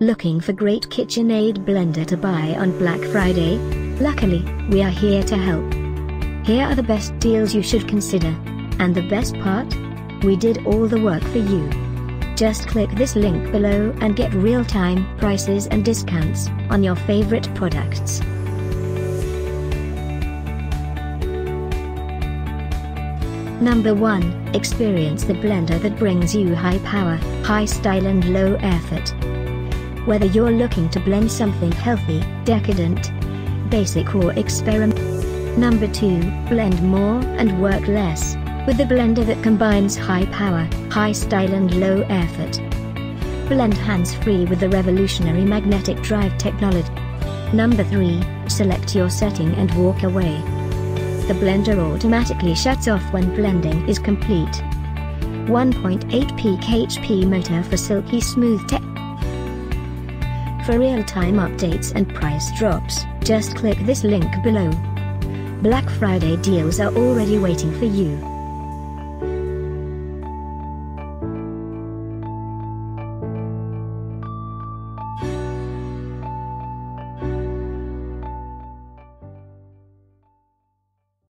Looking for great KitchenAid blender to buy on Black Friday? Luckily, we are here to help. Here are the best deals you should consider. And the best part? We did all the work for you. Just click this link below and get real-time prices and discounts on your favorite products. Number 1. Experience the blender that brings you high power, high style and low effort. Whether you're looking to blend something healthy, decadent, basic or experiment. Number 2. Blend more and work less, with the blender that combines high power, high style and low effort. Blend hands-free with the revolutionary magnetic drive technology. Number 3. Select your setting and walk away. The blender automatically shuts off when blending is complete. 1.8 peak HP motor for silky smooth tech. For real-time updates and price drops, just click this link below. Black Friday deals are already waiting for you.